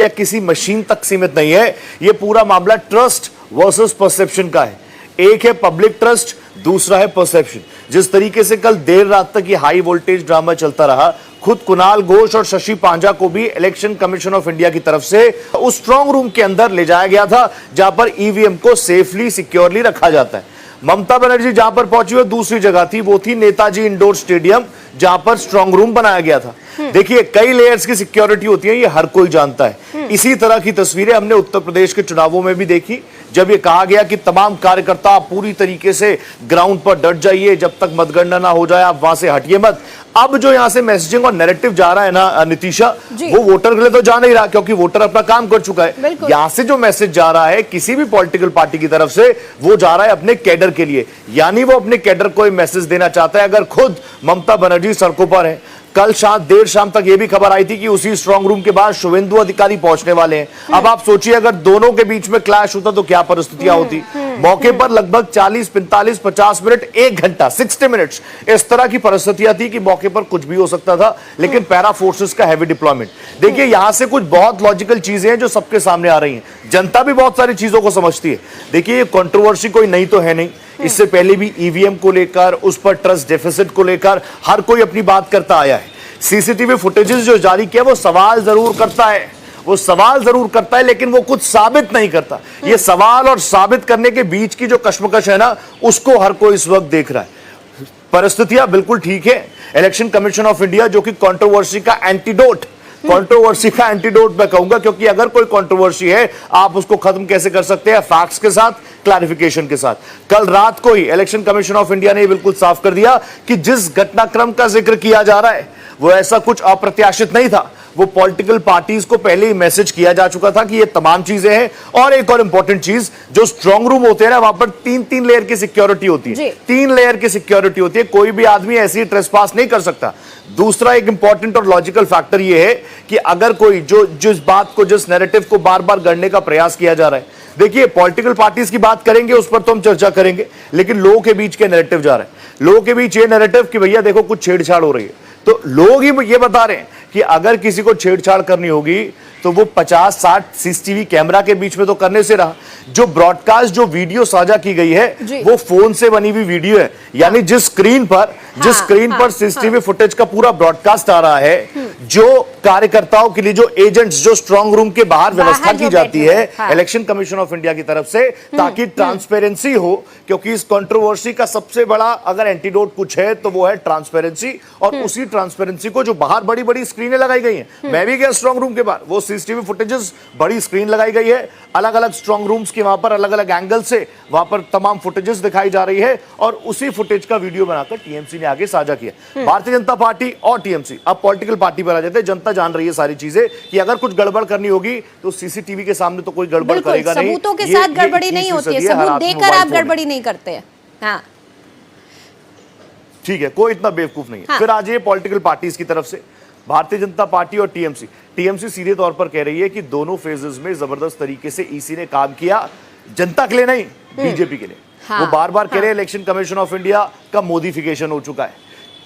या किसी मशीन तक सीमित नहीं है। यह पूरा मामला ट्रस्ट वर्सेस परसेप्शन का है। एक है पब्लिक ट्रस्ट, दूसरा है परसेप्शन। जिस तरीके से कल देर रात तक ये हाई वोल्टेज ड्रामा चलता रहा, खुद कुणाल घोष और शशि पांजा को भी इलेक्शन कमीशन ऑफ इंडिया की तरफ से उस स्ट्रांग रूम के अंदर ले जाया गया था जहां पर ईवीएम को सेफली सिक्योरली रखा जाता है। ममता बनर्जी जहां पर पहुंची वो दूसरी जगह थी, वो थी नेताजी इंडोर स्टेडियम जहां पर स्ट्रांग रूम बनाया गया था। देखिए, कई लेयर्स की सिक्योरिटी होती है, ये हर कोई जानता है। इसी तरह की तस्वीरें हमने उत्तर प्रदेश के चुनावों में भी देखी, जब ये कहा गया कि तमाम कार्यकर्ता पूरी तरीके से ग्राउंड पर डट जाइए, जब तक मतगणना ना हो जाए आप वहां से हटिए मत। अब जो यहां से मैसेजिंग और नैरेटिव जा रहा है ना नितीशा, वो वोटर के लिए तो जा नहीं रहा, क्योंकि वोटर अपना काम कर चुका है। यहां से जो मैसेज जा रहा है किसी भी पॉलिटिकल पार्टी की तरफ से, वो जा रहा है अपने कैडर के लिए, यानी वो अपने कैडर को मैसेज देना चाहता है। अगर खुद ममता बनर्जी सड़कों पर है, कल देर शाम तक यह भी खबर आई थी कि उसी स्ट्रांग रूम के बाद शुभेंदु अधिकारी पहुंचने वाले हैं। अब आप सोचिए, अगर दोनों के बीच में क्लैश होता तो क्या परिस्थितियां होती। मौके पर लगभग 40, 45, 50 मिनट, 1 घंटा, 60 मिनट्स, इस तरह की परिस्थितियां थी कि मौके पर कुछ भी हो सकता था। लेकिन पैरा फोर्सेस का हैवी डिप्लॉयमेंट, देखिए यहां से कुछ बहुत लॉजिकल चीजें हैं जो सबके सामने आ रही हैं। जनता भी बहुत सारी चीजों को समझती है। देखिए, ये कंट्रोवर्सी कोई नई तो है नहीं, इससे पहले भी ईवीएम को लेकर, उस पर ट्रस्ट डेफिसिट को लेकर हर कोई अपनी बात करता आया है। सीसीटीवी फुटेजेस जो जारी किया वो सवाल जरूर करता है, लेकिन वो कुछ साबित नहीं करता। ये सवाल और साबित करने के बीच की जो कश्मकश है ना, उसको हर कोई इस वक्त देख रहा है। परिस्थितियां बिल्कुल ठीक है। इलेक्शन कमीशन ऑफ इंडिया जो कि कंट्रोवर्सी का एंटीडोट मैं कहूंगा, क्योंकि अगर कोई कंट्रोवर्सी है आप उसको खत्म कैसे कर सकते हैं? फैक्ट्स के साथ, क्लैरिफिकेशन के साथ। कल रात को ही इलेक्शन कमीशन ऑफ इंडिया ने बिल्कुल साफ कर दिया कि जिस घटनाक्रम का जिक्र किया जा रहा है वो ऐसा कुछ अप्रत्याशित नहीं था। वो पॉलिटिकल पार्टीज को पहले ही मैसेज किया जा चुका था कि ये तमाम चीजें हैं। और एक और इंपॉर्टेंट चीज, जो स्ट्रांग रूम होते हैं ना, वहां पर 3-3 लेयर की सिक्योरिटी होती है। 3 लेयर की सिक्योरिटी होती है, कोई भी आदमी ऐसी ट्रेसपास नहीं कर सकता। दूसरा एक इंपॉर्टेंट और लॉजिकल फैक्टर ये है कि अगर कोई जिस नैरेटिव को बार बार गढ़ने का प्रयास किया जा रहा है, देखिए पॉलिटिकल पार्टीज की बात करेंगे, उस पर तो हम चर्चा करेंगे, लेकिन लोगों के बीच के नैरेटिव जा रहा है। लोगों के बीच ये नैरेटिव कि भैया देखो कुछ छेड़छाड़ हो रही है, तो लोग ही ये बता रहे हैं कि अगर किसी को छेड़छाड़ करनी होगी तो वो 50-60 सीसीटीवी कैमरा के बीच में तो करने से रहा। जो ब्रॉडकास्ट, जो वीडियो साझा की गई है वो फोन से बनी हुई वीडियो है, यानी जिस स्क्रीन पर सीसीटीवी फुटेज का पूरा ब्रॉडकास्ट आ रहा है, जो कार्यकर्ताओं के लिए, जो एजेंट्स, जो स्ट्रांग रूम के बाहर व्यवस्था की जाती है इलेक्शन कमीशन ऑफ इंडिया की तरफ से, ताकि ट्रांसपेरेंसी हो। क्योंकि इस कंट्रोवर्सी का सबसे बड़ा अगर एंटीडोट कुछ है तो वो है ट्रांसपेरेंसी। और उसी ट्रांसपेरेंसी को जो बाहर बड़ी बड़ी स्क्रीनें लगाई गई हैं, मैं भी गया स्ट्रांग रूम के बाहर, वो सीसीटीवी फुटेजेस, बड़ी स्क्रीन लगाई गई है, अलग अलग स्ट्रांग रूम्स की वहां पर अलग अलग एंगल से वहां पर तमाम फुटेजेस दिखाई जा रही है। और उसी फुटेज का वीडियो बनाकर टीएमसी ने आगे साझा किया। भारतीय जनता पार्टी और टीएमसी अब पॉलिटिकल पार्टी पर आ जाते हैं। जनता जान रही है सारी चीजें कि अगर कुछ गड़बड़ करनी होगी तो सीसीटीवी के सामने तो कोई गड़बड़ करेगा नहीं। सबूतों के साथ गड़बड़ी नहीं होती है, सबूत देकर आप गड़बड़ी नहीं करते हैं। हाँ, ठीक है, कोई इतना बेवकूफ नहीं है। फिर आज ये पॉलिटिकल पार्टीज की तरफ से भारतीय जनता पार्टी और टीएमसी सीधे तौर पर कह रही है कि दोनों फेजेस में जबरदस्त तरीके से ईसी ने काम किया, जनता के लिए नहीं, बीजेपी के लिए। वो बार बार कह रहे हैं इलेक्शन कमीशन ऑफ इंडिया का मोडिफिकेशन हो चुका है।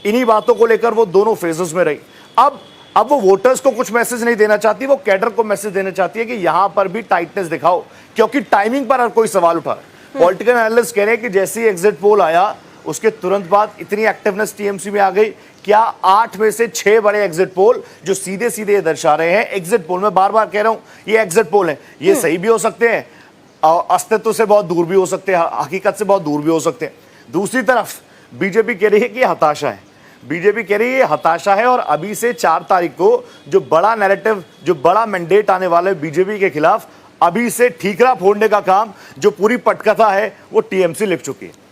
इन्हीं बातों को लेकर वो दोनों फेजेस में रही। अब वो वोटर्स को कुछ मैसेज नहीं देना चाहती, वो कैडर को मैसेज देना चाहती है कि यहां पर भी टाइटनेस दिखाओ, क्योंकि टाइमिंग पर हर कोई सवाल उठा रहा है। पॉलिटिकल एनालिस्ट कह रहे हैं कि जैसे ही एग्जिट पोल आया उसके तुरंत बाद इतनी एक्टिवनेस टीएमसी में आ गई। क्या 8 में से 6 बड़े एग्जिट पोल जो सीधे सीधे दर्शा रहे हैं, एग्जिट पोल, मैं बार बार कह रहा हूं ये एग्जिट पोल है, ये सही भी हो सकते हैं, अस्तित्व से बहुत दूर भी हो सकते हैं, हकीकत से बहुत दूर भी हो सकते हैं। दूसरी तरफ बीजेपी कह रही है कि हताशा है, बीजेपी कह रही है हताशा है। और अभी से 4 तारीख को जो बड़ा नैरेटिव, जो बड़ा मैंडेट आने वाला है बीजेपी के खिलाफ, अभी से ठीकरा फोड़ने का काम, जो पूरी पटकथा है वो टीएमसी लिख चुकी है।